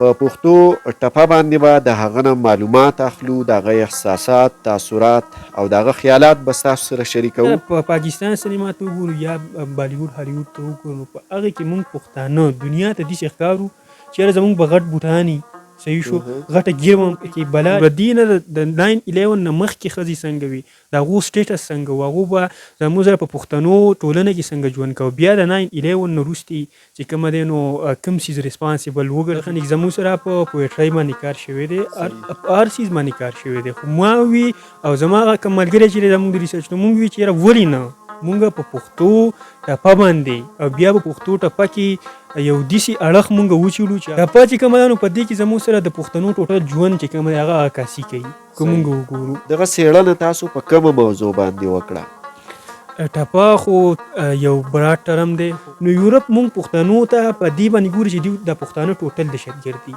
په پښتو ټپه باندې به د هغه نه معلومات اخلو، د هغه احساسات، تاثرات او د هغه خیالات به ستاسو سره شریکوو. په پاکستان سینما ته وګورو یا بالیوډ هالیوډ ته وګورو، نو په هغې کې موږ پښتانه دنیا ته داسې ښکارو چې یاره زموږ به غټ بوټان صحیح شو، غټه ګیره به پکې بلا د دې نه د 9/11 نه مخکې ښځې څنګه وي، د هغو سټیټس څنګه و، هغو به زموږ سره په پښتنو ټولنه کې څنګه ژوند کوو. بیا د 9/11 نه وروستې چې کومه دی نو کوم څیز ریسپانسیبل وګرځي زموږ سره په پویټرۍ باندې کار شوی دی، په هر څیز باندې کار شوی دی. خو ما وي او زما هغه کوم ملګری چې دی زموږ د ریسرچ نو موږ وي چې یاره ولې نه مونږ په پښتو ټپه باندې او بیا په پښتو ټپه کې یو داسې اړخ مونږ وچلو چې ټپه چې کومه ده نو په دې کې زموږ سره د پښتنو ټوټل ژوند چې کومه دی هغه عکاسي کوي. که مونږ وګورو دغه څېړنه تاسو په کومه موضوع باندې وکړه؟ ټپه خو یو براډ ټرم دی. نو یورپ مونږ پښتنو ته په دې باندې ګوري چې دوی د پښتانه ټوټل دهشتګرد دي.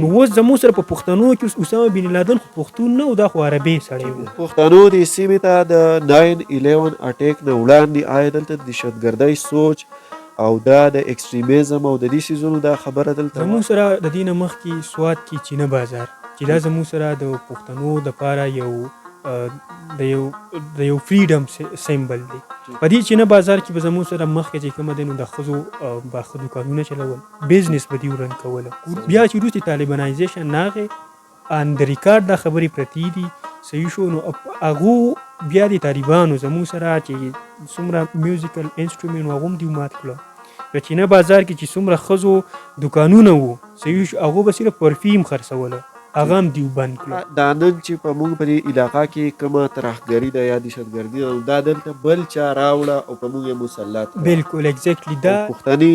نو اوس زموږ سره په پښتنو کې اسامه بن لادن خو پښتون نه و، دا خو عربي سړی و. پښتنو دې سیمې ته د 9/11 اټیک نه وړاندې آیا دلته د دهشتګردۍ سوچ او دا د ایکسټریمیزم او د دې څیزونو دا خبره دلته زموږ سره د دې نه مخکې سوات کې چینه بازار چې دا زموږ سره د پښتنو دپاره د یو فریډم سیمبل دی. په دې چینه بازار کې به زموږ سره مخکې چې کومه دی نو د ښځو به ښه دوکانونه چلول، بزنس به دوی رن کوله. بیا چې وروستې طالبانایزیشن راغې ان د ریکارډ دا خبرې پرتې دي صحیح شو، نو هغو بیا د طالبانو زموږ سره چې څومره میوزیکل انسټرومنټ و هغه هم دوی مات کړه. په چینه بازار کې چې څومره ښځو دوکانونه وو صحیح شو، هغو به صرف پرفیم خرڅوله، هغه هم دیو بند کړه. دا نن چې په موږ په دې علاقه کې کومه ترهګري ده یا دهشتګردي ده، دا دلته بل چا راوړه او په موږ یې مسلط کړه. بالکل ایگزیکټلی دا پښتني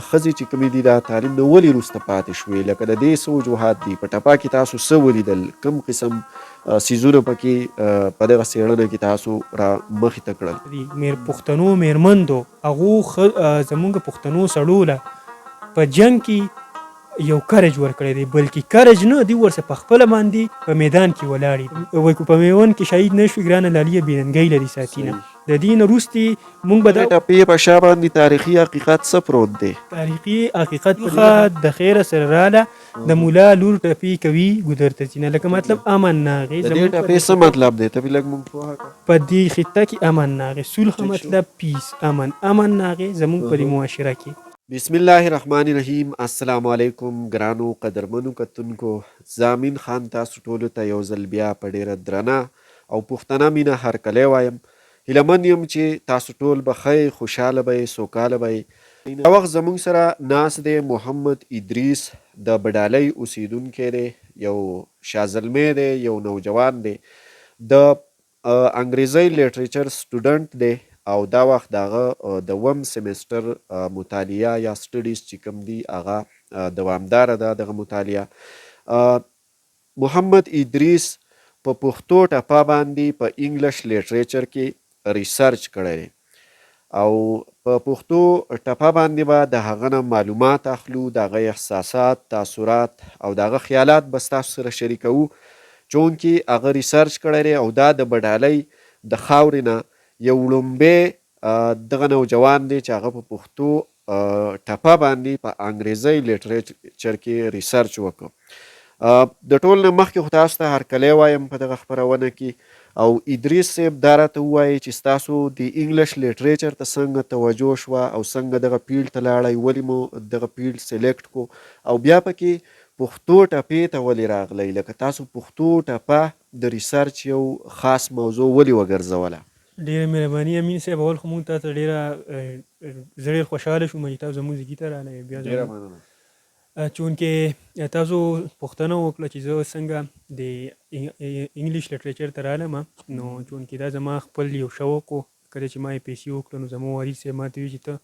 ښځې چې کومې دي دا تعلیم نه ولې وروسته پاتې شوې؟ لکه د دې څه وجوهات دي؟ په ټپه کې تاسو څه ولیدل؟ کوم قسم څیزونه پکې په دغه څېړنه کې تاسو را مخې ته کړل؟ پښتنو میرمندو هغو زموږ پښتنو سړو له په جنګ کې یو کرج ورکړی دی، بلکې کرج نه دی ورسه په خپله باندې په میدان کې ولاړې دي. وایي که په میوند کې شهید نه شوي ګرانه لالیه بېننګۍ لري ساتینه. د دې نه وروستې موږ به د ټپې په شا باندې تاریخي حقیقت څه پروت دی؟ تاریخي حقیقت څخه د خیره سره راله د مولا لور ټپې کوي ګودر ته ځینه، لکه مطلب امن ناغې. د دې ټپې څه مطلب دی؟ ته بې لږ موږ پوهه کړه. په دې خطه کې امن ناغې، صلح مطلب پیس، امن ناغې زموږ په دې معاشره کې. بسم الله الرحمن الرحیم. السلام علیکم ګرانو قدرمنو کتونکو. زامین خان تاسو ټولو ته یو ځل بیا په ډیره درنه او پښتنه مینه هرکلی وایم. هیلهمن یم چې تاسو ټول به ښه خوشحاله به یې، سوکاله به یې. دا وخت زموږ سره ناست دی محمد ادریس، د بډالۍ اوسیدونکی دی، یو شازلمی دی، یو نوجوان دی، د انګریزۍ لیټریچر سټوډنټ دی او دا وخت د هغه د اووم سیمسټر مطالعه یا سټډیز چې کوم دي هغه دوامداره ده دغه مطالعه. محمد ادریس په پښتو ټپه باندې په انګلیش لیټریچر کې ریسرچ کړی دی او په پښتو ټپه باندې به د هغه نه معلومات اخلو، د هغه احساسات، تاثرات او د هغه خیالات به ستاسو سره شریکوو، چونکې هغه ریسرچ کړی دی او دا د بډالۍ د خاورې نه یو وړومبی دغه نوجوان دی چې هغه په پښتو ټپه باندې په انګریزۍ لیټریچر کې ریسرچ وکړ. د ټول نه مخکې خو تاسو ته هرکلی وایم په دغه خپرونه کې، او ادریس صاحب دا راته ووایي چې ستاسو د انګلیش لیټریچر ته څنګه توجه شوه او څنګه دغه فیلډ ته لاړئ، ولې مو دغه فیلډ سلیکټ کو، او بیا پکې پښتو ټپې ته ولې راغلی؟ لکه تاسو پښتو ټپه د ریسرچ یو خاص موضوع ولې وګرځوله؟ ډېره مهرباني امین صاحب. اول خو مونږ تاسو ډېره زه ډېر خوشحاله شوم چې تاسو زموږ ځګي ته راغلی. بیا ډېره مننه. چونکې تاسو پوښتنه وکړه چې زه څنګه د انګلیش لیټریچر ته رالم، نو چونکې دا زما خپل یو شوق و. کله چې ما یې پیسې وکړه نو زما والد صاحب ما ته وویل چې ته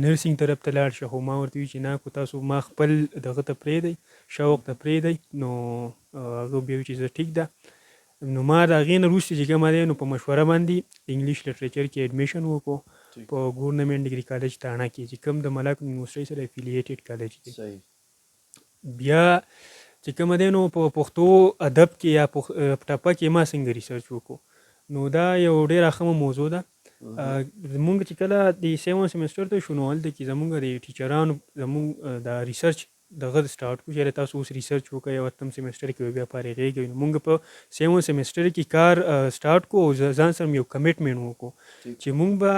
نرسنګ طرف ته لاړ شه، خو ما ورته وویل چې نه، کو تاسو ما خپل دغه ته پرېږدئ، شوق ته پرېږدئ. نو هغه بیا وویل چې زه ټیک ده. نو ما د هغې نه وروسته چې کومه دی نو په مشوره باندې انګلیش لیټریچر کې ایډمیشن وکړو په ګورنمنټ ډګري کالج تاڼه کې چې کوم د ملک یونیورسټۍ سره افیلیټډ کالج دی. بیا چې کومه دی نو په پښتو ادب کې یا ټپه کې ما څنګه ریسرچ وکړو، نو دا یو ډېره ښه موضوع ده. زمونږ چې کله د 7 سیمسټر ته شو نو هلته کې زمونږ د ټیچرانو زمونږ د ریسرچ دغه سٹارټ کو چې تاسو اوس ریسرچ وکړئ او اتم سیمسټر کې بیا فارغېږئ نو موږ په 7 سیمسټر کې کار سٹارټ کو او ځان سره یو کمیټمنټ وکړو چې موږ به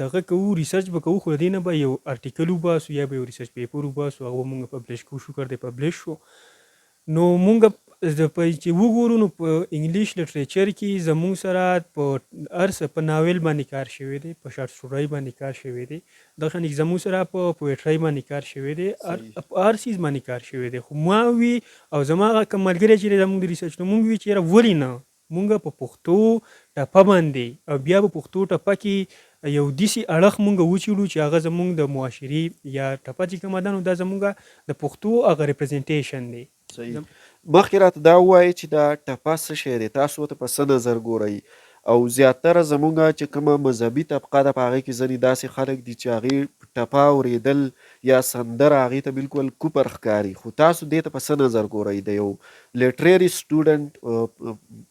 دغه کوو ریسرچ به کوو خو دې نه به یو ارټیکل وباسو یا به یو ریسرچ پیپر وباسو هغه موږ پبلش کوو شو کړ دې پبلش شو نو موږ چې وګورو نو په انګلیش لټریچر کې زموږ سره په ارس په ناول باندې کار شوی دی په شارټ سټوري باندې کار شوی دی د خنیک زموږ سره په پوئټري باندې کار شوی دی په ارسیز باندې کار شوی دی خو ما وی او زموږ کملګری چې زموږ د ریسرچ نو موږ وی چې ولی نه موږ په پښتو ټپه باندې او بیا په پښتو ټپه کې یو دیسي اړخ مونږ وچیړو چې هغه زمونږ د معاشري یا ټپه چې کومه ده نو دا زمونږ د پښتو هغه ریپرزنټیشن دی مخکې راته دا ووایي چې دا ټپه څه شی دی تاسو ورته په څه نظر ګورئ او زیاتره زمونږ چې کومه مذهبي طبقه ده په هغې کې ځینې داسې خلک دي چې هغې ټپه اورېدل یا سندره هغې ته بالکل کوپر ښکاري خو تاسو دې ته په څه نظر ګورئ د یو لیټرري سټوډنټ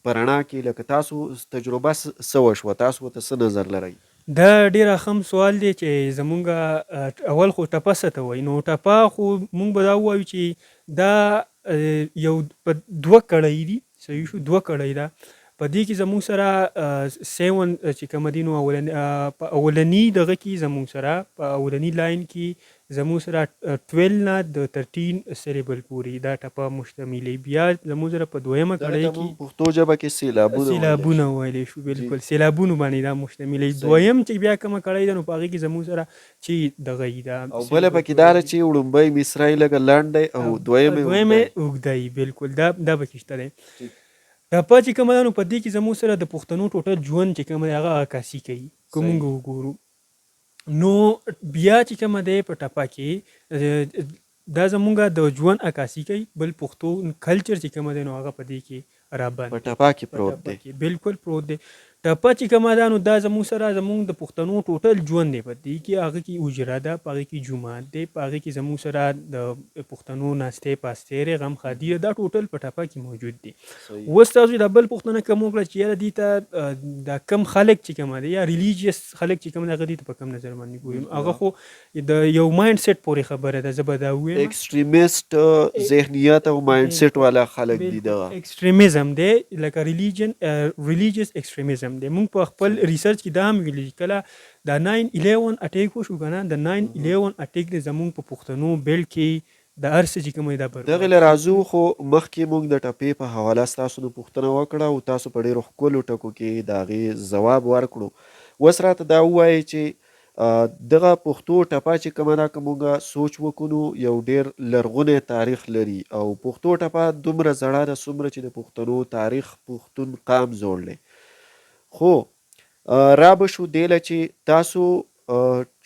په رڼا کې لکه تاسو تجربه څه وشوه تاسو ورته څه نظر لرئ دا ډیر اهم سوال دی چې زمونږ اول خو ټپه څه ته وایي نو ټپه خو مونږ به دا ووایو چې دا یو په دوه کړۍ دي صحیح شو دوه کړۍ ده په دې کې زموږ سره 7 چې کوم دي نو اولنی دغه کې زموږ سره په اولنی لاین کې زموږ سره 12 نه د 13 سیریبل پوری دا ټپه مشتملې بیا زموږ سره په دویمه کړۍ کې پښتو ژبه کې سیلابونه ویلې شو بالکل سیلابونه باندې دا مشتملې دویم چې بیا کومه کړۍ ده نو په هغې کې زموږ سره چې دغه ده او بله پکې دا ده چې وړومبی مصرعي لږه لنډ دی او دویمه اوږده وي بالکل دا پکې شته دی ټپه چې کومه ده نو په دې کې زموږ سره د پښتنو ټوټل ژوند چې کومه دی هغه عکاسي کوي که موږ وګورو نو بیا چې کومه دی په ټپه کې دا زموږ د ژوند عکاسي کوي بل پښتو کلچر چې کومه دی نو هغه په دې کې راباندې په ټپه کې پروت دی بالکل پروت دی ټپه چې کومه ده نو دا زموږ سره زموږ د پښتنو ټوټل ژوند دی په دې کې هغه کې اجره ده په هغې کې جومات دی په هغې کې زموږ سره د پښتنو ناستې پاستې غم خادي دا ټوټل په ټپه کې موجود دي اوس تاسو دا بل پوښتنه کوم وکړه چې یاره دې ته دا کم خلک چې کومه دی یا ریلیجیس خلک چې کوم دی هغه دې ته په کم نظر باندې ګوري هغه خو د یو مایند سیټ پورې خبره ده زه به دا ووایم ایکسټریمیسټ ذهنیت او مایند سیټ والا خلک دي دغه ایکسټریمیزم دی لکه ریلیجیس ایکسټریمیزم دی موږ په خپل ریسرچ کې دا هم ویلي کله دا 9/11 اټیک وشو کنه د 9/11 اټیک د زموږ په پښتنو بیل کې د هر څه چې کومه دا دغه له راځو خو مخکې موږ د ټپې په حواله ستاسو نه پوښتنه وکړه او تاسو په ډېرو ښکلو ټکو کې د هغې ځواب ورکړو اوس راته دا ووایئ چې دغه پښتو ټپه چې کومه ده که موږ سوچ وکړو یو ډېر لرغونی تاریخ لري او پښتو ټپه دومره زړه ده څومره چې د پښتنو تاریخ پښتون قام زوړ دی خو را به شو دې له چې تاسو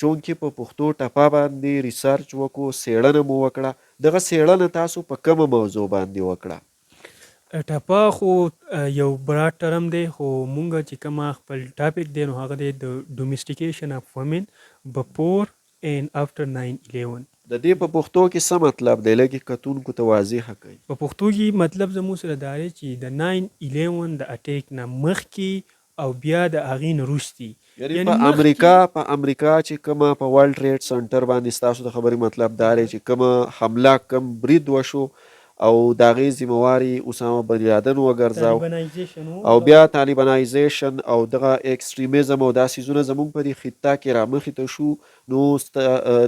چونکې په پښتو ټپه باندې ریسرچ وکړو څېړنه مو وکړه دغه څېړنه تاسو په کومه موضوع باندې وکړه ټپه خو یو براډ ټرم دی خو مونږ چې کومه خپل ټاپک دی نو هغه دی د ډومیسټیکیشن اف وومن بفور اینډ افټر 9/11 د دې په پښتو کې څه مطلب دی لږ کتونکو ته واضح کړئ په پښتو کې مطلب زموږ سره دا دی چې د 9/11 د اټیک نه مخکې او بیا د هغې نه وروستي یعنې په امریکا چې کومه په ورلډ ټریډ سنټر باندې ستاسو د خبرې مطلب دا دی چې کومه حمله کم برید وشو او د هغې ذمهوار اسامه بن لادن وګرځاو او بیا طالبانایزیشن او دغه ایکسټریمیزم او دا څیزونه زموږ په دې خطه کې رامخې ته شو نو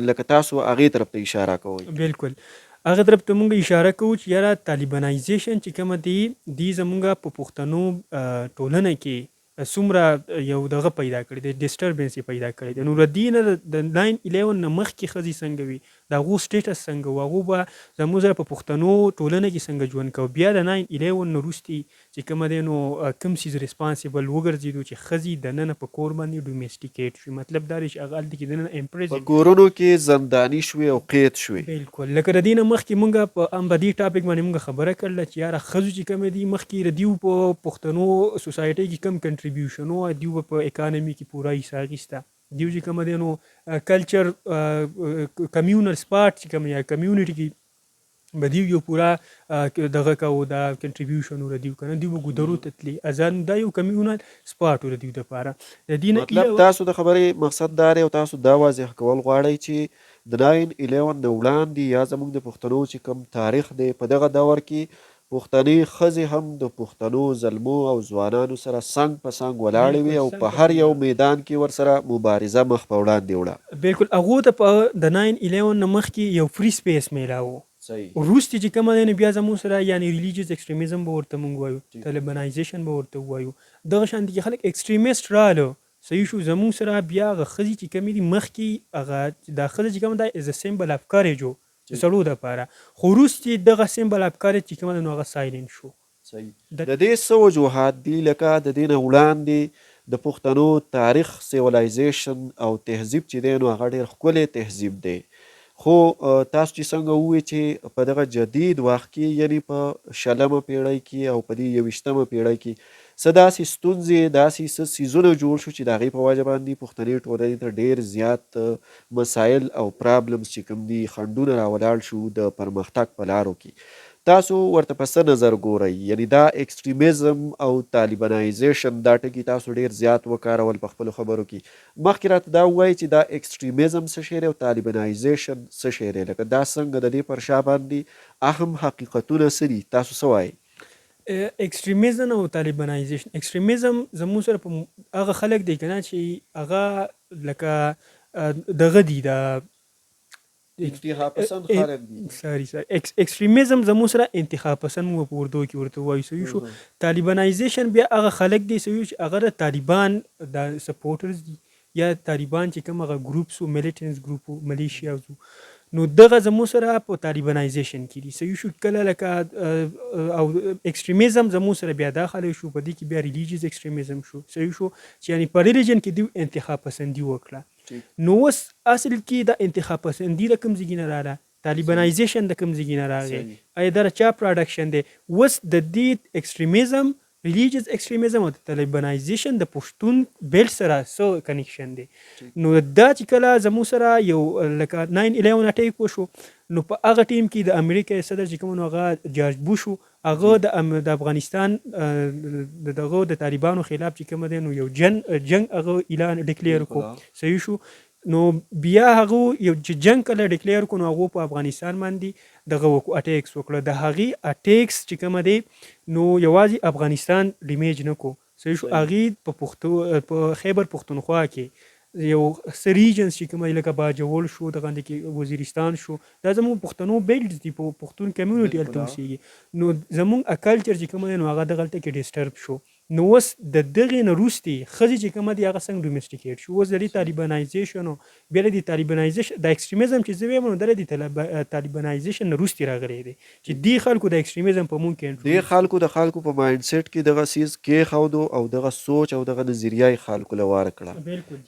لکه تاسو هغې طرف ته اشاره کوئ بالکل هغه طرف ته مونږ اشاره کوو چې یاره طالبانایزیشن چې کومه دی زمونږ په پښتنو ټولنه کې څومره یو دغه پیدا کړی دی ډسټربنس یې پیدا کړی دی نو له دې نه د 9/11 نه مخکې ښځې څنګه وي د هغو سټیټس څنګه و هغو به زموږ سره په پښتنو ټولنه کې څنګه ژوند کوو بیا د 9/11 نه وروستي چې کومه دی نو کوم څیز ریسپانسیبل وګرځېدو چې ښځې دننه په کور باندې ډومیسټیکیټ شوي مطلب دا دی چې هغه هلته کې دننه امپریزن په کورونو کې زنداني شوې او قید شوې بالکل لکه د دې نه مخکې مونږ په دې ټاپک باندې مونږ خبره کړله چې یاره ښځو چې کومې دي مخکې د دیو په پښتنو سوسایټۍ کې کم کنټریبیوشن و دیو په اکانمي کې پوره حصه اخیسته دیو چې کومه دی نو کلچر کمیونل سپاټ چې کوم یا کمیونټي کې به دیو یو پورا دغه کو دا کنټریبیوشن ور دیو کنه دیو ګودرو تتلی ازان دا یو کمیونال سپارت ور دیو د پاره د دینه مطلب تاسو د خبرې مقصد دا دی او تاسو دا واضح کول غواړئ چې د 9/11 نه وړاندې یا زموږ د پښتنو چې کوم تاریخ دی په دغه دور کې پښتنې ښځې هم د پښتنو زلمو او ځوانانو سره څنګ په څنګ ولاړې وي او په هر یو میدان کې ورسره مبارزه مخ په وړاندې وړه. بالکل هغه ته په د 9/11 نه مخکې یو فری سپیس میلاو صحیح وروسته چې کومه دی نو بیا زموږ سره یعنی ریلیجیس ایکسټریمیزم به ورته مونږ وایو طالبانایزیشن به ورته وایو دغه شان دي خلک ایکسټریمیست رالو صحیح شو زموږ سره بیا هغه ښځې چې کومې دي مخکې هغه دا ښځه چې کومه ده از ا سیمبل اف کریج و د سړو دپاره خو وروستې دغه سیمبل اف کریج چې کومه ده نو هغه سایلنټ شو. صحیح د دې څه وجوهات دي لکه د دې نه وړاندې د پښتنو تاریخ سیولایزیشن او تهذیب چې دی نو هغه ډېر ښکلی تهذیب دی خو تاسو چې څنګه ووایي چې په دغه جدید وخت کې یعنی په 20مه پیړۍ کې او په دې 21مه پیړۍ کې څه داسې ستونزې داسې څه څیزونه جوړ شو چې د هغې په وجه باندې پښتنې ټولنې ته ډېر زیات مسایل او پرابلمز چې کوم دي خنډونه راولاړ شو د پرمختګ په لارو کې تاسو ورته په څه نظر ګورئ یعنی دا ایکسټریمیزم او طالبانایزیشن دا ټکي تاسو ډېر زیات وکارول په خپلو خبرو کې مخکې راته دا ووایئ چې دا ایکسټریمیزم څه شی دی او طالبانایزیشن څه شی دی لکه دا څنګه د دې پر شا باندې اهم حقیقتونه څه دي تاسو څه وایئ ایکسټریمیزم او طالبانایزیشن ایکسټریمیزم زموږ سره په هغه خلک دی کنه چې هغه لکه دغه دی د انتها پسند خلک دي ساري ایکسټریمیزم زموږ سره انتخاب پسند مو په اردو کې ورته وایي صحیح شو طالبانایزیشن بیا هغه خلک دي صحیح چې هغه د طالبان د سپورټرز دي یا طالبان چې کوم هغه ګروپس او میلیټنټس ګروپ ملیشیا نو دغه زموږ سره په طالبانایزیشن کې دي صحیح شو کله لکه او ایکسټریمیزم زموږ سره بیا داخله شو په دې کې بیا ریلیجیس ایکسټریمیزم شو صحیح شو چې یعنی په ریلیجن کې دی انتخاب پسندي وکړه نو اوس اصل کې د انتخاب پسندي د کوم ځای نه راغله طالبانایزیشن د کوم ځای نه راغی ایا دا چا پروډکشن دی اوس د دې ایکسټریمیزم ریلیجیس ایکسټریمیزم او طالبانایزیشن د پښتون بیل سره سو کنیکشن دی نو دا چې کله زموږ سره یو لکه 9/11 اټیک وشو نو په هغه ټیم کې د امریکا صدر چې کوم هغه جورج بوش هغه د افغانستان دغه د طالبانو خلاف چې کوم دی نو یو جنگ هغه اعلان ډیکلیئر کو صحیح شو نو بیا هغه یو جنگ کله ډیکلیئر کو نو هغه په افغانستان باندې دغه اټیکس وکړه د هغې اټیکس چې کومه دی نو یوازې افغانستان ډیمیج نه کو صحیح شو هغې په خیبر پښتونخوا کې یو څه ریجنز چې کومه لکه باجوړ شو دغه کې وزیرستان شو دا زموږ پښتنو بیلډز دي په پښتون کمیونټي هلته اوسېږي نو زموږ کلچر چې کومه دی نو هغه دغلته کې ډسټرب شو نو اوس د دغې نه وروستې ښځې چې کومه دي هغه څنګه ډومسټیکیټ شو اوس د دې طالبانایزیشن بیا د طالبانایزیشن د ایکسټریمیزم چې زه وایم نو د طالبانایزیشن نه وروستې راغلی دی چې دې خلکو د ایکسټریمیزم په مونږ کې دې خلکو په مایند سیټ کې دغه څیز کېښودو او دغه سوچ او دغه نظریه یې خلکو له واره کړه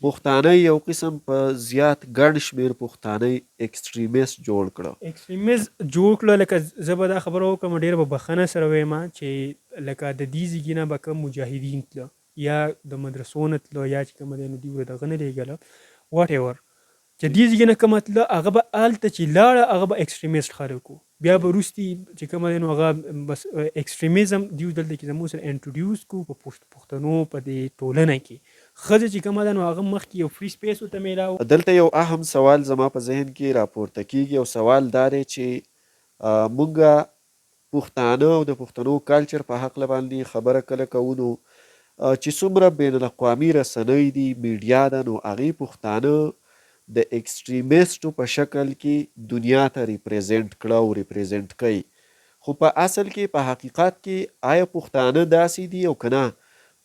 پښتانه یو قسم په زیات ګڼ شمېر پښتانه ایکسټریمیست جوړ کړه ایکسټریمیست جوړ کړه لکه زه به دا خبره وکړم ډېره به بخښنه سره وایم چې لکه د دې ځای نه به کوم مجاهدین تله یا د مدرسو نه تله یا چې کومه دی نو دوی به دغه نه لېږله واټ ایور چې دې ځای نه کومه تله هغه به هلته چې لاړه هغه به ایکسټریمیست خلک وو بیا به وروستې چې کومه دی نو هغه بس ایکسټریمیزم دوی دلته کې زموږ سره انټروډیوس کړو په پښتنو په دې ټولنه کې ښځې چې کومه ده نو هغه مخکې یو فری سپیس ورته میلاو دلته یو اهم سوال زما په ذهن کې راپورته کیږي او سوال دا دی چې مونږ پښتانه او د پښتنو کلچر په هکله باندې خبره کله کوو نو چې څومره بین الاقوامي رسنۍ دي میډیا ده نو هغې پښتانه د ایکسټریمیسټو په شکل کې دنیا ته ریپرزینټ کړه او ریپرزینټ کوي خو په اصل کې په حقیقت کې آیا پښتانه داسې دي او که نه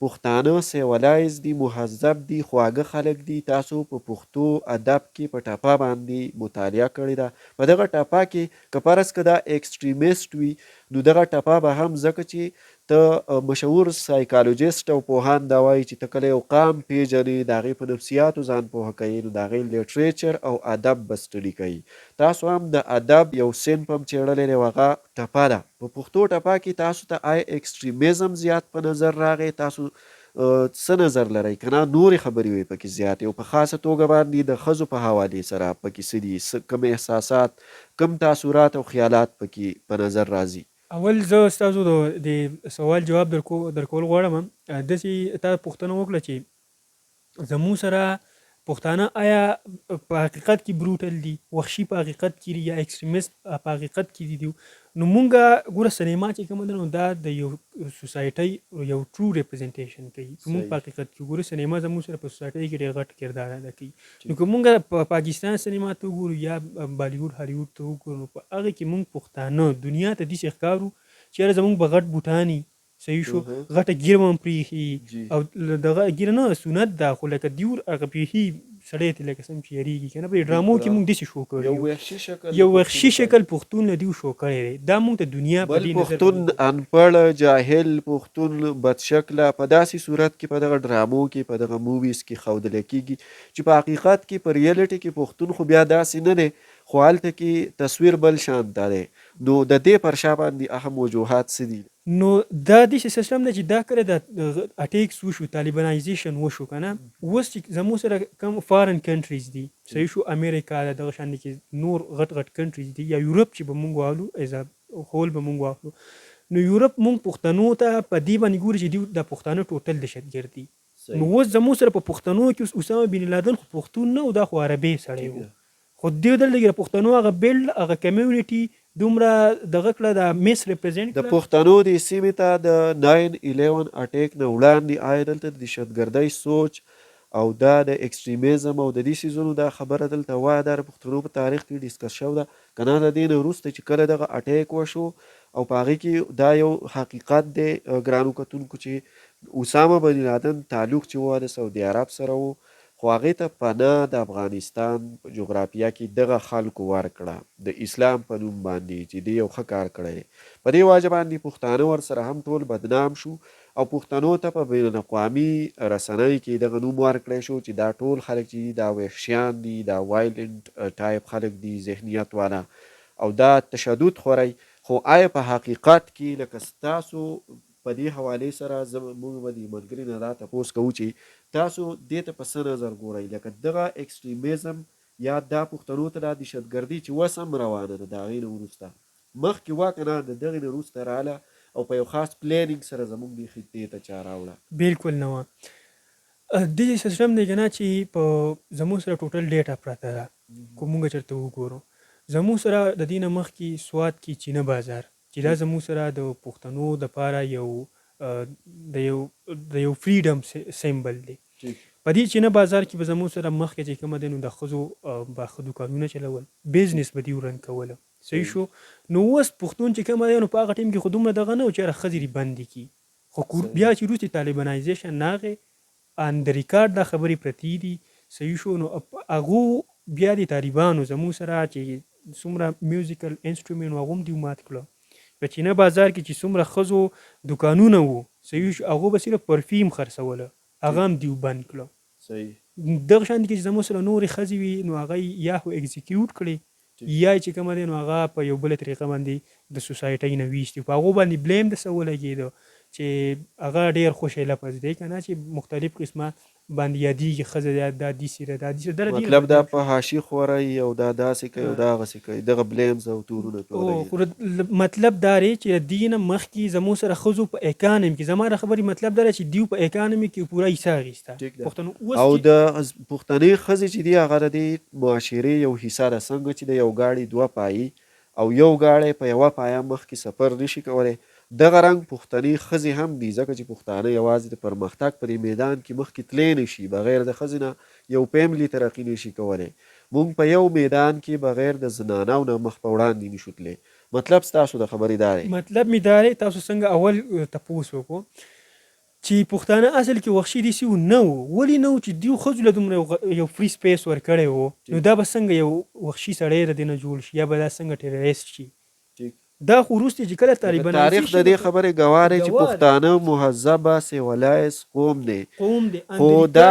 پښتانه سیولایز دي مهذب دي خواږه خلک دي تاسو په پښتو ادب کې په ټپه باندې مطالعه کړې ده په دغه ټپه کې که فرض که دا ایکسټریمیسټ وي نو دغه ټپه به هم ځکه چې ته مشهور سایکالوجیسټ او پوهان دا وایي چې ته کله یو قام پیژنې د هغې په نفسیاتو ځان پوهه کوي نو د هغې لیټریچر او ادب به سټډي کوي تاسو هم د ادب یو صنف هم څېړلی دی او هغه ټپه ده په پښتو ټپه کې تاسو ته آیا ایکسټریمیزم زیات په نظر راغی تاسو څه نظر لرئ که نه نورې خبرې وي پکې زیاتې او په خاصه توګه باندې د ښځو په حوالې سره پکې څه دي کوم احساسات کوم تاثرات او خیالات پکې په نظر راځي؟ اول زه ستاسو د سوال جواب درکول غواړم. داسې تا پوښتنه وکړه چې زموږ سره پښتانه آیا په حقیقت کې بروټل دي، وحشي په حقیقت کې دي یا ایکستریمیست په حقیقت کې دي؟ نو مونږه ګوره سینما چې کومه ده نو دا د یو سوسایټۍ یو ټرو ریپرزنټیشن کوي. مونږ په حقیقت کې ګوره سینما زموږ سره په سوسایټۍ کې ډېر غټ کردار ادا کوي. نو که مونږ په پاکستان سینما ته وګورو یا بالیوډ هالیوډ ته وګورو نو په هغې کې مونږ پښتانه دنیا ته داسې ښکارو چې یاره زمونږ به غټ بوټان وي، صحیح شو، غټه ګیره به هم پرېښي او دغه ګیره نه سنت ده خو لکه دیور هغه پرېښي سړی ته لکه سم چې یارېږي که نه. په ډرامو کې مونږ داسې شو کړی یو وحشي شکل پښتون له دیو شو کړی دی. دا مونږ ته دنیا په بل دې نظر پښتون انپړ جاهل پښتون بد شکله په داسې صورت کې په دغه ډرامو کې په دغه موویز کې ښودله کېږي چې په حقیقت کې په ریالټي کې پښتون خو بیا داسې نه دی خو هلته کې تصویر بل شانته دی. نو د دې پر شا باندې اهم وجوهات څه دي؟ نو دا داسې سیستم دی چې دا کله د اټیکس وشو، طالبانایزیشن وشو که نه، اوس چې زموږ سره کوم فارن کنټریز دي، صحیح شو، امریکا ده، دغه شان دي چې نور غټ غټ کنټریز دي یا یورپ چې به مونږ واخلو ایز ا هول به مونږ واخلو، نو یورپ مونږ پښتنو ته په دې باندې ګوري چې دوی د پښتانه ټوټل دهشتګرد دي. نو اوس زموږ سره په پښتنو کې اوس اسامه بن لادن خو پښتون نه و، دا خو عربي سړی و، خو دې دلته کې د پښتنو هغه بیلډ هغه کمیونټي دومره دغه کړه د میس ریپرزینټ د پښتنو د سیمې ته د 9/11 اټیک نه وړاندې آیا دلته د دهشتګردۍ سوچ او دا د ایکسټریمیزم او د دې څیزونو دا خبره دلته وایه دا د پښتنو په تاریخ کې ډسکس شوې ده که نه د دې نه وروسته چې کله دغه اټیک وشو او په هغې کې دا یو حقیقت دی ګرانو کتونکو چې اسامه بن لادن تعلق چې و د سعودي عرب سره و خو هغې ته پناه د افغانستان په جغرافیه کې دغه خلکو ورکړه د اسلام په نوم باندې چې دی یو ښه کار کړی دی. په دې وجه باندې پښتانه ورسره هم ټول بدنام شو او پښتنو ته په بین الاقوامي رسنۍ کې دغه نوم ورکړی شو چې دا ټول خلک چې دي دا وحشیان دي، دا وایلنټ ټایپ خلک دي، ذهنیت والا او دا تشدد خوري. خو آیا په حقیقت کې لکه ستاسو په دې حوالې سره موږ به د ملګري نه دا تپوس کوو چې تاسو دې ته په څه نظر ګورئ لکه دغه ایکسټریمیزم یا دا پښتنو ته دا دهشتګردي چې اوس هم روانه ده د هغې نه وروسته مخکې وا که نه د دغې نه وروسته راغله او په یو خاص پلانینګ سره زموږ دې خطې ته چا راوړه؟ بالکل نه وه. دې سیستم دی که نه چې په زموږ سره ټوټل ډیټا پرته ده که مونږ چېرته وګورو. زموږ سره د دې نه مخکې سوات کې چینه بازار چې دا زموږ سره د پښتنو دپاره د یو فریډم سیمبل دی. په دې چینه بازار کې به زموږ سره مخکې چې کومه دی نو د ښځو به ښه دوکانونه چلول، بزنس به دوی رن کوله، صحیح شو. نو اوس پښتون چې کومه دی نو په هغه ټیم کې خو دومره دغه نه و چې یاره ښځې دې بندې کړي، خو بیا چې وروستې طالبانایزیشن راغې ان د ریکارډ دا خبرې پرتې دي، صحیح شو. نو هغو بیا د طالبانو زموږ سره چې څومره میوزیکل انسټرومنټ و هغه هم دوی مات کړه. په چینه بازار کې چې څومره ښځو دوکانونه وو، صحیح شو، هغو به صرف پرفیم خرڅوله، هغه هم دوی بند کړه. دغه شان دي کې چې زموږ سره نورې ښځې وي نو هغه یا خو اکزیکیوټ کړې یا چې کومه دی نو هغه په یو بله طریقه باندې د سوسایټۍ نه ویستي، په هغو باندې بلیم د څه ولګېده چې هغه ډېر خوشی لفظ دی که نه چې مختلف قسمه باندې یادېږي ښځه دا داسې ده دا داسې ده، مطلب دا په حاشي خوری او دا داسې کوي او دا هغسې کوي دغه بلیمز او تورونه خو مطلب دا دی چې د دې نه مخکې زموږ سره ښځو په اکانمي کې زما د خبرې مطلب دا دی چې دوی په اکانمي کې پوره حصه اخیسته او د پښتنې ښځې چې دي هغه د دې معاشرې یو حصه ده. څنګه چې د یو ګاډي دوه پایي او یو ګاډی په یوه پایه مخکې سفر نشي کولی دغه رنګ پښتنې ښځې هم دي ځکه چې پښتانه یوازې د پرمختګ په دې میدان کې مخکې تللی نشي بغیر د ښځې نه یو فیملي ترقي نشي کولی. موږ په یو میدان کې بغیر د زنانو نه مخ په وړاندې نشو تللی. مطلب ستاسو د خبرې دا دی؟ مطلب مې دا دی تاسو څنګه اول تپوس وکړو چې پښتانه اصل کې وحشي داسې نه وو. ولې نه وو چې دوی ښځو له دومره یو فری سپیس ورکړی و نو دا به څنګه یو وحشي سړی د دې نه جوړ شي یا به دا څنګه ټیرریست شي. دا خو وروسته چې کله تاریخ د دې خبرې ګواه دی چې پښتانه مهذبه سیولایز قوم دی خو دا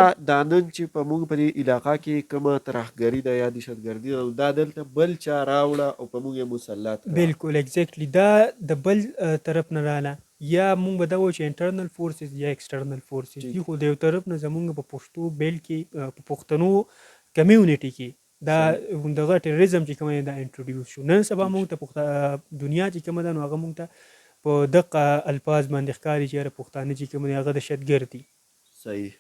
نن چې په موږ په دې علاقه کې کومه ترهګري ده یا دهشتګردي ده دا دلته بل چا راوړه او په موږ یې مسلط کړه. بالکل اګزیکټلی دا د بل طرف نه راله. یا مونږ به دا وایو چې انټرنل فورسز یا ایکسټرنل فورسز دي، خو د یو طرف نه زمونږ په پښتو بیل کې په پښتنو کمیونټي کې دا دغه ټیرریزم چې کوم دا انټروډیوس شو. نن سبا مونږ ته دنیا چې کومه ده نو هغه مونږ ته په دقه الفاظ باندې ښکاري چې یاره پښتانه چې کوم دي هغه دهشتګرد دي. صحیح.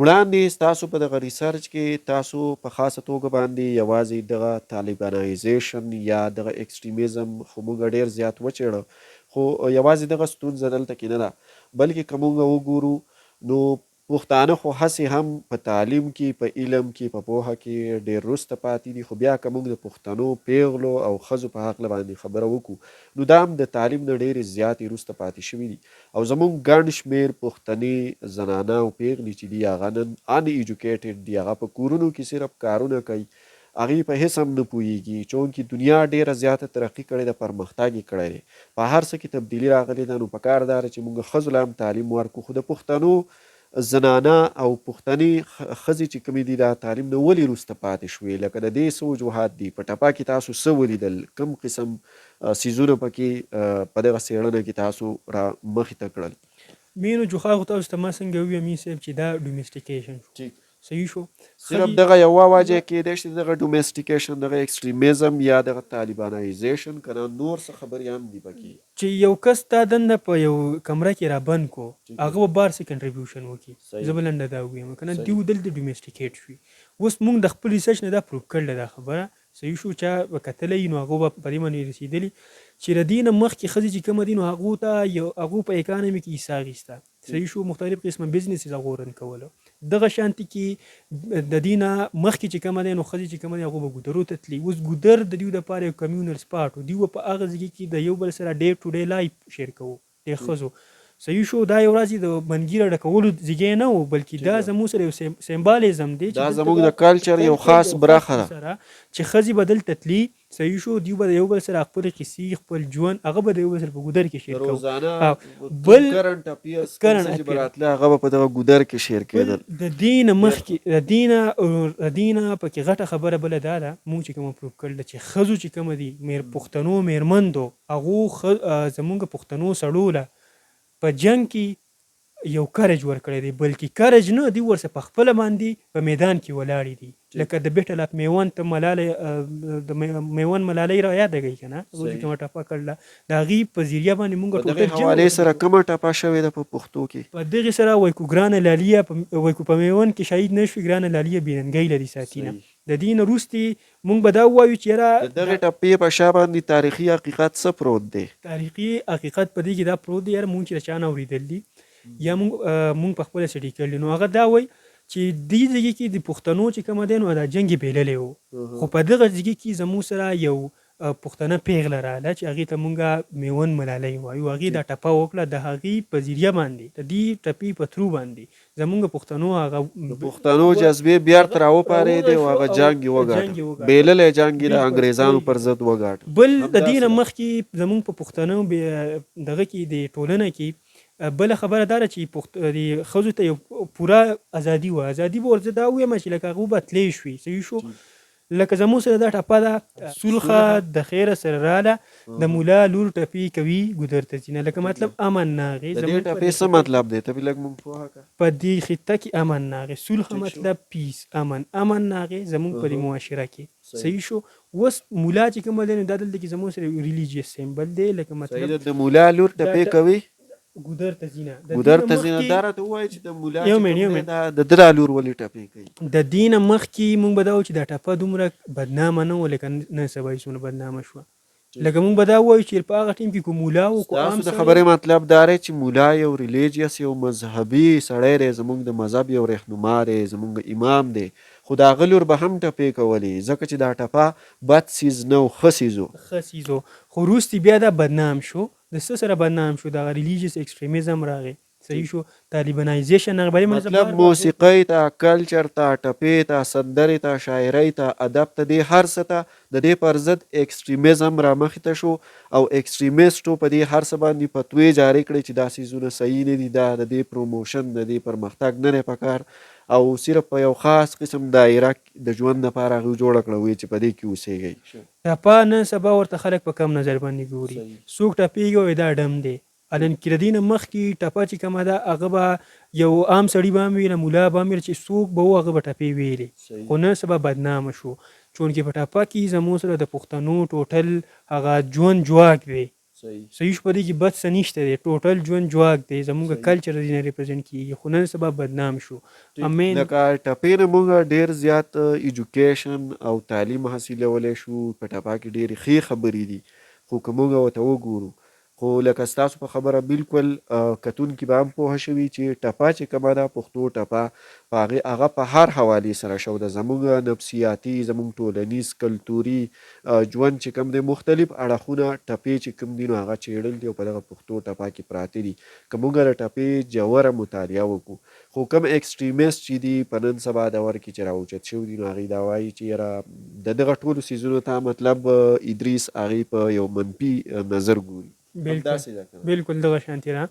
وړاندې ستاسو په دغه ریسرچ کې تاسو په خاصه توګه باندې یوازې دغه طالبانایزیشن یا دغه ایکسټریمیزم خو موږ ډېر زیات وڅېړه، خو یوازې دغه ستونزه دلته کې نه ده، بلکې که موږ وګورو نو پښتانه خو هسې هم په تعلیم کې، په علم کې، په پوهه کې ډېر وروسته پاتې دي. خو بیا که موږ د پښتنو پیغلو او ښځو په هکله باندې خبره وکړو نو دا هم د تعلیم نه ډېرې زیاتې وروسته پاتې شوي دي. او زموږ ګڼ شمېر پښتنې زنانه او پیغلې چې دي هغه نن ان ایجوکیټډ دي، هغه په کورونو کې صرف کارونه کوي، هغې په هېڅ هم نه پوهېږي. چونکې دنیا ډېره زیاته ترقي کړې ده، پرمختګ یې کړی دی، په هر څه کې تبدیلي راغلې ده. نو پکار دا ده چې موږ ښځو له هم تعلیم ورکړو. خو د پښتنو زنانه او پښتنې ښځې چې کومې دي دا تعلیم نه ولې وروسته پاتې شوې؟ لکه د دې څه وجوهات دي؟ په ټپه کې تاسو څه ولیدل؟ کوم قسم څیزونه پکې په دغه څېړنه کې تاسو را مخې ته کړل؟ مینو جوخا خو تاسو ته ما څنګه وویم امین صاحب چې دا ډومیسټیکیشن شو. صحیح شو. صرف دغه یوه وجه کېدای شي دغه ډومیسټیکیشن، دغه ایکسټریمیزم یا دغه طالبانایزیشن، که نه نور څه خبرې هم دي پکې چې یو کس تا دنده په یو کمره کې را بند کو هغه به بار څه کنټریبیوشن وکړي. زه به لنډه دا ووایم که نه دیو دلته ډومیسټیکیټ شوي. اوس موږ د خپل ریسرچ نه دا پروف کړله دا خبره. صحیح شو. چا به کتلی نو هغو به په دې باندې رسېدلي چې د دې نه مخکې ښځې چې کومه دي نو هغو په اکانمي کې حصه اخیسته. صحیح شو. مختلف قسمه بزنسز هغو رن کوله. دغه شانتي کې د دې نه مخکې چې کومه دی نو ښځې چې کومه دي هغو به ګودرو ته تلي. اوس ګودر د دوی دپاره یو کمیونل سپاټ و. دوی به په هغه ځای کې د یو بل سره ډے ټو ډے لایف شیر کوو د ښځو. صحیح شو. دا یو ورځې د بنګیره ډکولو ځای نه و، بلکې دا زموږ سره یو سیمبالیزم دی، دا زموږ د کلچر یو خاص برخه ده چې ښځې به دلته تلي. صحیح شو. دوی به د یو بل سره خپل قصې، خپل ژوند هغه به د یو بل سره په ګودر کې شیر کوو. بل کرنټ افیرز چې به راتله هغه به په دغه ګودر کې شیر کېدل. د دې نه مخکې د دې نه پکې غټه خبره بله دا ده موږ چې کومه پروف کړله چې ښځو چې کومه دي پښتنو میرمندو هغو زموږ پښتنو سړو له په جنګ کې یو کرج ورکړی دی، بلکې کرج نه دی ورسره په خپله باندې په میدان کې ولاړې دي. لکه د بیټل اف میوند ته ملالۍ د میوند ملالۍ را یاده کوي که نه چې کومه ټپه کړله د هغې په ذریعه باندې موږ په دغې حوالې سره کومه ټپه شوې ده په پښتو کې؟ په دغې سره وایي کو ګرانه لالیه وایي کو په میوند کې شهید نه شوې ګرانه لالیه بېرنګۍ لري ساتینه. د دې نه وروستې موږ به دا ووایو چې یاره د دغې ټپې په شا باندې تاریخي حقیقت څه پروت دی؟ تاریخي حقیقت په دې کې دا پروت دی یاره موږ چې د چا نه اورېدل دي یا موږ په خپله سټډي کړلي نو هغه دا وایي چې دې ځای کې د پښتنو چې کومه دی نو دا جنګ یې بېللی و. خو په دغه ځای کې زموږ سره یو پښتنه پیغله راغله چې هغې ته موږ میوند ملالۍ وایو. هغې دا ټپه وکړه د هغې په ذریعه باندې د دې ټپې په ترو باندې زموږ پښتنو هغه پښتنو جذبې بیرته راوپارېدې او هغه جنګ یې وګاټه، بیللی جنګ یې د انګریزانو پر ضد وګاټه. بل د دې نه مخکې زموږ په پښتنو دغه کې د ټولنه کې بله خبره دا ده چې د ښځو ته یو پوره ازادي وه. ازادي به ورته دا ووایم چې لکه هغو به تلی شوي. صحیح شو. لکه زموږ سره دا ټپه ده سلخه د خیره سره راله د مولا لور ټپې کوي ګودر ته ځینه. لکه مطلب امن ناغې د دې ټپې څه مطلب دی؟ ته بې لږ موږ پوهه کړه. په دې خطه کې امن ناغې، سلخه مطلب پیس، امن ناغې زموږ په دې معاشره کې. صحیح شو. اوس مولا چې کومه دی نو دا دلته کې زموږ سره ریلیجیس سیمبل دی. لکه مطلب د مولا لور ټپې کوي ګودر ته ځینه. دا راته ووایي چې د مولا د ده دا لور ولې ټپې کوي؟ د دې نه مخکې موږ به دا وایو چې دا ټپه دومره بدنامه نه وه لکه نن سبا یې څومره بدنامه شوه. لکه موږ به دا وایو چې په هغه ټیم کې کوم مولا و ستاسو د خبرې مطلب دا دی چې مولا یو ریلیجیس یو مذهبي سړی دی، زموږ د مذهب یو رهنما دی، زموږ امام دی، خو د هغه لور به هم ټپې کولې ځکه چې دا ټپه بد سیز نه و، ښه سیز و. خو وروستې بیا دا بدنام شو. د څه سره بدنام شو؟ دغه ریلیجیس ایکسټریمیزم راغی. صحیح شو. طالبانایزیشن مطلب موسیقۍ ته، کلچر ته، ټپې ته، سندرې ته، شاعرۍ ته، ادب ته، دې هر څه ته د دې پر ضد ایکسټریمیزم رامخې ته شو او ایکسټریمیسټو په دې هر څه باندې فتوې جاري کړې چې دا څیزونه صحیح نه دي، دا د دې پروموشن د دې پرمختګ نه دی پکار او صرف په یو خاص قسم دایره د ژوند لپاره هغوی جوړه کړه وایي چې په دې کې اوسېږئ. ټپه نن سبا ورته خلک په کم نظر باندې ګوري. څوک ټپېږي وایي دا ډم دی الان کې د دې نه مخکې ټپه چې کومه ده هغه به یو عام سړي به هم ویله ملا به هم ویله چې څوک به و هغه به ټپې ویلې خو نه سبا بدنامه شو چونکې په ټپه کې زموږ سره د پښتنو ټوټل هغه ژوند جواک دی صحیح شو په دې کې بد څه نشته دی ټوټل ژوند جواک دی زموږ کلچر دې نه ریپرزینټ کېږي خو نن سبا بدنام شو امین لکه ټپې نه موږ ډېر زیات ایجوکیشن او تعلیم حاصلولی شو په ټپه کې ډېرې ښې خبرې دي خو که موږ ورته وګورو خو لکه ستاسو په خبره بالکل کتونکي به هم پوهه شوي چې ټپه چې کومه ده پښتو ټپه په هغه په هر حوالې سره شو ده زموږ نفسیاتي زموږ ټولنیز کلتوري ژوند چې کوم دی مختلف اړخونه ټپې چې کوم دي نو هغه څېړل دي او په دغه پښتو ټپه کې پراته دي که موږ د ټپې ژوره مطالعه وکړو خو کوم ایکسټریمیست چې دي په نن سبا دور کې چې راوچت شوي دي نو هغوی دا وایي چې یاره د دغه ټولو څیزونو ته مطلب ادریس هغوی په یو منفي نظر ګوري بالکل دغه شانتي ده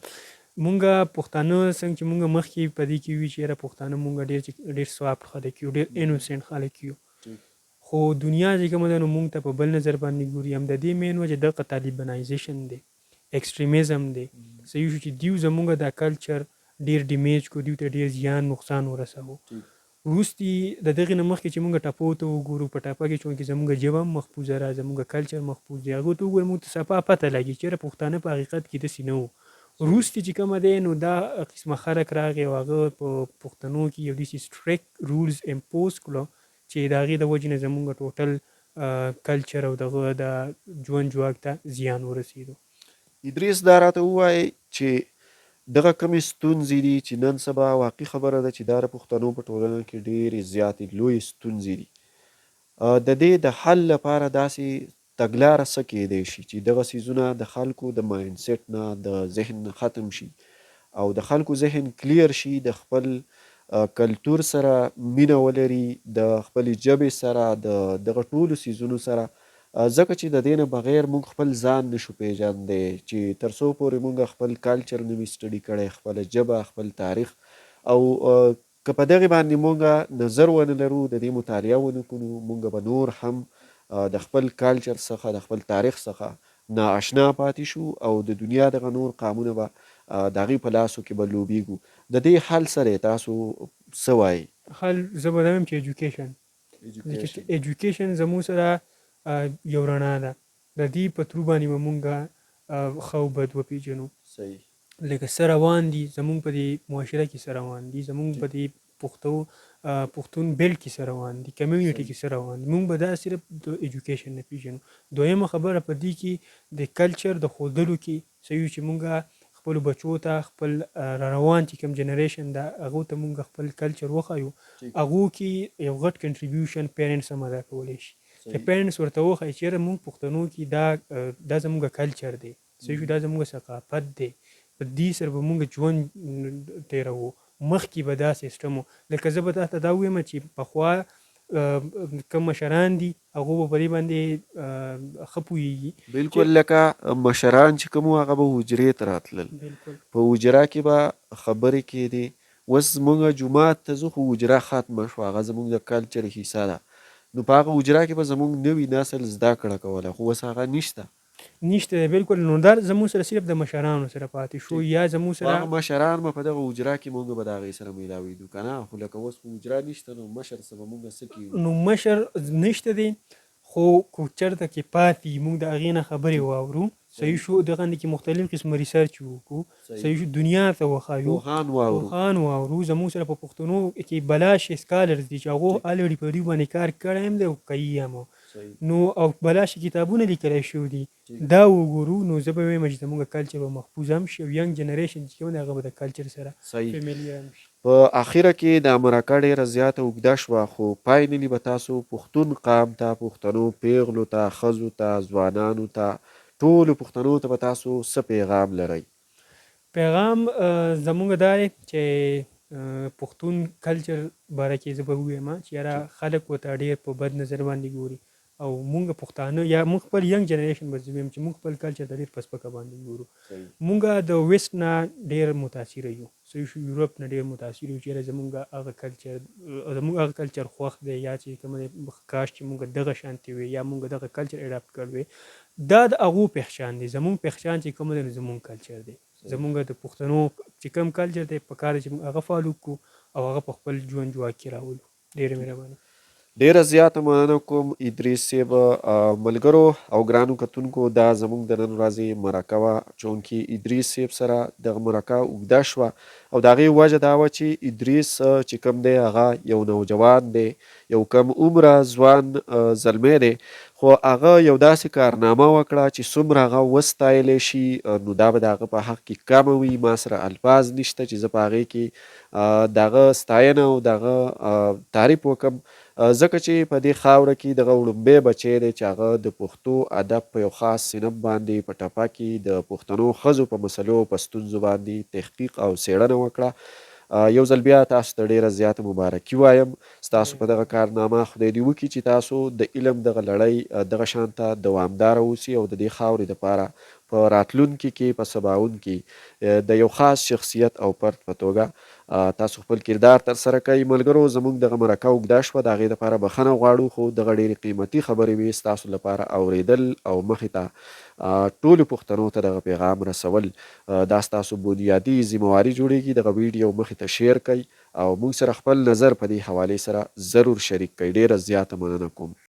مونږه پښتانه څنګه چې مونږ مخکې په دې کې وي چې یاره پښتانه مونږ ډېر سواب خلک یو ډېر انوسنټ خلک یو خو دنیا چې کومه ده نو مونږ ته په بل نظر باندې ګوري هم د دې مین وجه دغه طالبانایزیشن دی ایکسټریمیزم دی صحیح شو چې دیو زمونږ دا کلچر ډېر ډیمیج کو دیو ته ډېر زیان نقصان ورسوو وروستي د دغې نه مخکې چې مونږ ټپو ته وګورو په ټپه کې چونکې زمونږ ژبه هم محفوظه ده زمونږ کلچر محفوظ دی هغو ته وګورو مونږ ته صفا پته لګي چې یاره پښتانه په حقیقت کې داسې نه وو وروستي چې کومه دی نو دا قسمه خلک راغی او هغه په پښتنو کې یو داسې سټریکټ رولز امپوز کړو چې د هغې د وجې نه زمونږ ټوټل کلچر او دغه د ژوند جواک ته زیان ورسېدو ادریس دا راته ووایي چې دغه کمې ستونزې دي چې نن سبا واقعي خبره ده چې دا د پښتنو په ټولنه کې ډېرې زیاتې لویې ستونزې دي د دې د حل لپاره داسې تګلاره څه کیدی شي چې دغه څیزونه د خلکو د مایند سیټ نه د ذهن نه ختم شي او د خلکو ذهن کلیر شي د خپل کلتور سره مینه ولري د خپلې ژبې سره د دغه ټولو څیزونو سره ځکه چې د دې نه بغیر موږ خپل ځان نشو پیژندی چې تر څو پورې موږ خپل کلچر نه وي سټډي کړی خپله ژبه خپل تاریخ او که په دغې باندې موږ نظر ونه لرو د دې مطالعه ونه کړو موږ به نور هم د خپل کلچر څخه د خپل تاریخ څخه نااشنا پاتې شو او د دنیا دغه نور قامونه به د هغې په لاسو کې به لوبیږو د دې حل سره تاسو څه وایي حل زه به دا وایم چې ایجوکیشن زموږ سره یو رڼا ده د دې په ترو باندې به مونږ ښه او بد وپېژنو لکه څه روان دي زمونږ په دې معاشره کې څه روان دي زمونږ په دې پښتون بیلټ کې څه روان دي کمیونټي کې څه روان دي مونږ به دا صرف د ایجوکیشن نه پېژنو دویمه خبره په دې کې د کلچر د ښودلو کې صحیح چې مونږ خپلو بچو ته خپل را روان چې کوم جنریشن ده هغو ته مونږ خپل کلچر وښایو هغو کې یو غټ کنټریبیوشن پیرنټس هم ادا کولی شي چې پیرنټس ورته وښایي چې یاره مونږ پښتنو کې دا زموږ کلچر دی صحیح دا زموږ ثقافت دی په دې سره به مونږ ژوند تېروو مخکې به دا سیسټم و لکه زه به تاته دا ووایم چې پخوا کوم مشران دي هغو به په دې باندې ښه پوهېږي بالکل لکه مشران چې کوم هغه به حجرې ته راتلل په حجره کې به خبرې کېدې اوس زموږ جومات ته ځو خو حجره ختمه شوه هغه زموږ د کلچر حصه ده نو په هغه حجره کې به زموږ نوي نسل زده کړه کوله خو اوس هغه نشته بالکل نو دا زموږ سره صرف د مشرانو سره پاتې شو یا زموږ سره هغه مشران به په دغه حجره کې موږ به د هغې سره میلاوېدو که نه خو لکه اوس په حجره نشته نو مشر څه به موږ څه کېږو نو مشر نشته دی خو که چېرته کې پاتې موږ د هغې نه خبرې واورو صحیح شو دغه کې مختلف قسمه ریسرچ وکړو صحیح شو دنیا ته وښایو پوهان واورو زموږ سره په پښتنو کې بلاش سکالرز دي چې هغو الریډي په دې باندې کار کړی هم دی او کوي هم نو او بلاش کتابونه لیکلی شوي دي دا وګورو نو زه به وایم چې زموږ کلچر به محفوظ هم شي او ینګ جنریشن چې کوم دی هغه به د کلچر سره فیملییر هم شي په اخره کې د مرکه ډېره زیاته اوږده شوه خو فاینلي به تاسو پښتون قام ته پښتنو پیغلو ته ښځو ته ځوانانو ته ټولو پښتنو ته به تاسو څه پیغام لرئ پیغام زموږ دا دی چې پښتون کلچر باره کې زه به ووایم چې یاره خلک ورته ډېر په بد نظر باندې ګوري او مونږ پښتانه یا مونږ خپل ینګ جنریشن به زه ویم چې مونږ خپل کلچر ته ډېر په سپکه باندې ګورو مونږ د ویسټ نه ډېر متاثره یو صحیح شو یورپ نه ډېر متاثر یو چې زمونږ هغه کلچر خوښ دی یا چې کوم دی کاش چې مونږ دغه شانتې وي یا مونږ دغه کلچر اډاپټ کړی وی دا د هغو پهچان دی زمونږ پهچان چې کوم دی زمونږ کلچر دی زمونږ د پښتنو چې کوم کلچر دی پکار دی چې موږ هغه فالو کړو او هغه په خپل ژوند جواک کې راولو. ډېره مهرباني. ډیره زیاته مننه کوم ادریس صاحب. ملګرو او ګرانو کتونکو دا زموږ د نن ورځې مرکه وه، چونکې ادریس صاحب سره دغه مرکه اوږده شوه او د هغې وجه دا وه چې ادریس چې کوم دی هغه یو نوجوان دی، یو کم عمره ځوان زلمی دی، خو هغه یو داسې کارنامه وکړه چې څومره هغه وستایلی شي نو دا به د هغه په حق کې کمه وي. ما سره الفاظ نشته چې زه په هغې کې د هغه ستاینه او د هغه تعریف وکړم، ځکه چې په دې خاوره کې دغه وړومبی بچی دی چې هغه د پښتو ادب په یو خاص صنف باندې په ټپه کې د پښتنو ښځو په مسلو په ستونزو باندې تحقیق او څېړنه وکړه. یو ځل بیا تاسو ته ډیره زیاته مبارکي وایم. ستاسو په دغه کارنامه خدای دې وکړي چې تاسو د علم دغه لړۍ دغه شانته دوامداره اوسي او د دې خاورې دپاره په راتلونکي کې په سباوون کې د یو خاص شخصیت او فرد په توګه تاسو خپل کردار ترسره کوئ. ملګرو زموږ دغه مرکه اوږده شوه، د هغې دپاره بخښنه غواړو، خو دغه ډېرې قیمتي خبرې وې ستاسو لپاره اورېدل او مخې ته ټولو پښتنو ته دغه پیغام رسول دا ستاسو بنیادي ذمهواري جوړیږي. دغه ویډیو مخې ته شیر کئ او موږ سره خپل نظر په دې حوالې سره ضرور شریک کئ. ډېره زیاته مننه کوم.